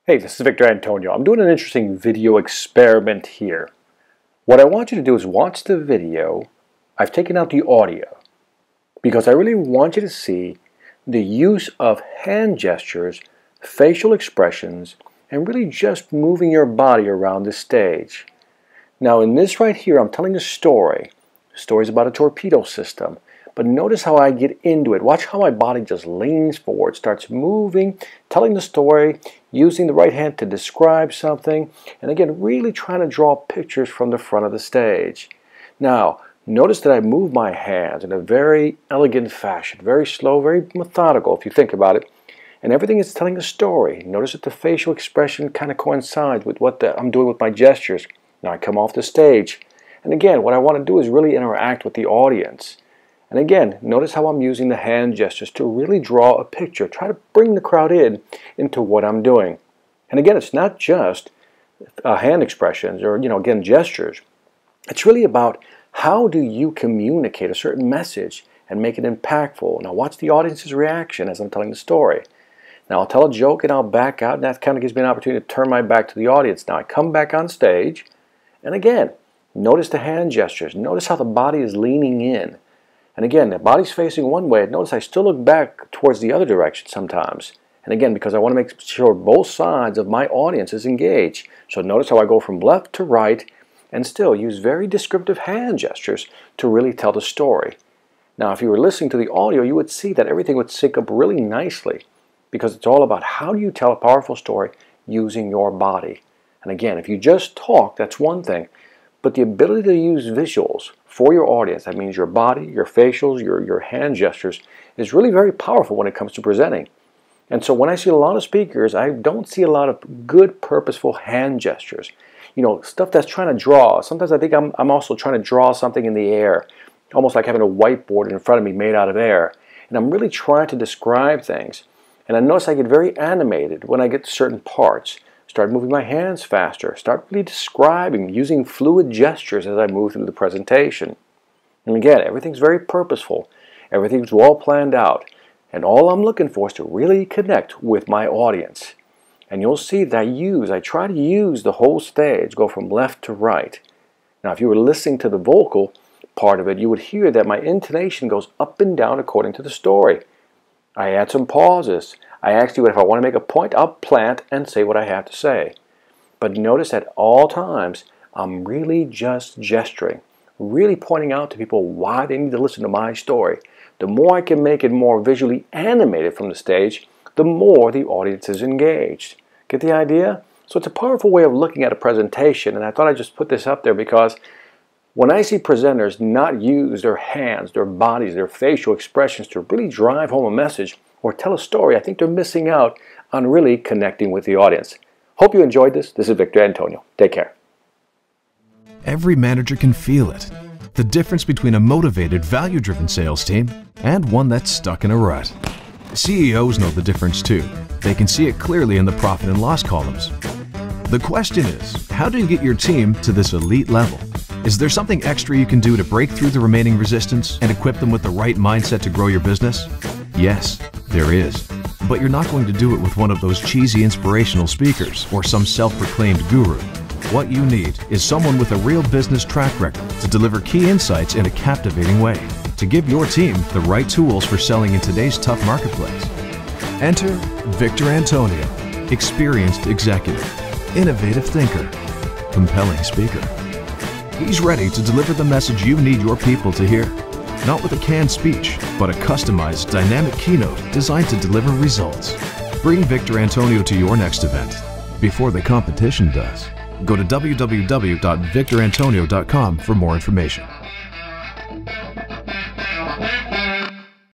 Hey, this is Victor Antonio. I'm doing an interesting video experiment here. What I want you to do is watch the video. I've taken out the audio because I really want you to see the use of hand gestures, facial expressions, and really just moving your body around the stage. Now in this right here, I'm telling a story. The story's about a torpedo system. But notice how I get into it. Watch how my body just leans forward, starts moving, telling the story, using the right hand to describe something, and again, really trying to draw pictures from the front of the stage. Now, notice that I move my hands in a very elegant fashion, very slow, very methodical if you think about it, and everything is telling a story. Notice that the facial expression kind of coincides with what I'm doing with my gestures. Now I come off the stage, and again, what I want to do is really interact with the audience. And again, notice how I'm using the hand gestures to really draw a picture, try to bring the crowd into what I'm doing. And again, it's not just hand expressions or, again, gestures. It's really about how do you communicate a certain message and make it impactful. Now watch the audience's reaction as I'm telling the story. Now I'll tell a joke and I'll back out, and that kind of gives me an opportunity to turn my back to the audience. Now I come back on stage, and again, notice the hand gestures. Notice how the body is leaning in. And again, the body's facing one way. Notice I still look back towards the other direction sometimes. And again, because I want to make sure both sides of my audience is engaged. So notice how I go from left to right and still use very descriptive hand gestures to really tell the story. Now, if you were listening to the audio, you would see that everything would sync up really nicely because it's all about how do you tell a powerful story using your body. And again, if you just talk, that's one thing. But the ability to use visuals for your audience, that means your body, your facials, your hand gestures, is really very powerful when it comes to presenting. And so when I see a lot of speakers, I don't see a lot of good, purposeful hand gestures. Stuff that's trying to draw. Sometimes I think I'm also trying to draw something in the air, almost like having a whiteboard in front of me made out of air. And I'm really trying to describe things. And I notice I get very animated when I get to certain parts. Start moving my hands faster. Start really describing, using fluid gestures as I move through the presentation. And again, everything's very purposeful. Everything's well planned out. And all I'm looking for is to really connect with my audience. And you'll see that I try to use the whole stage, go from left to right. Now, if you were listening to the vocal part of it, you would hear that my intonation goes up and down according to the story. I add some pauses. I ask you if I want to make a point, I'll plant and say what I have to say. But notice at all times, I'm really just gesturing, really pointing out to people why they need to listen to my story. The more I can make it more visually animated from the stage, the more the audience is engaged. Get the idea? So it's a powerful way of looking at a presentation, and I thought I'd just put this up there because when I see presenters not use their hands, their bodies, their facial expressions to really drive home a message or tell a story, I think they're missing out on really connecting with the audience. Hope you enjoyed this. This is Victor Antonio. Take care. Every manager can feel it. The difference between a motivated, value-driven sales team and one that's stuck in a rut. CEOs know the difference too. They can see it clearly in the profit and loss columns. The question is, how do you get your team to this elite level? Is there something extra you can do to break through the remaining resistance and equip them with the right mindset to grow your business? Yes, there is. But you're not going to do it with one of those cheesy inspirational speakers or some self-proclaimed guru. What you need is someone with a real business track record to deliver key insights in a captivating way, to give your team the right tools for selling in today's tough marketplace. Enter Victor Antonio, experienced executive, innovative thinker, compelling speaker. He's ready to deliver the message you need your people to hear. Not with a canned speech, but a customized, dynamic keynote designed to deliver results. Bring Victor Antonio to your next event before the competition does. Go to www.victorantonio.com for more information.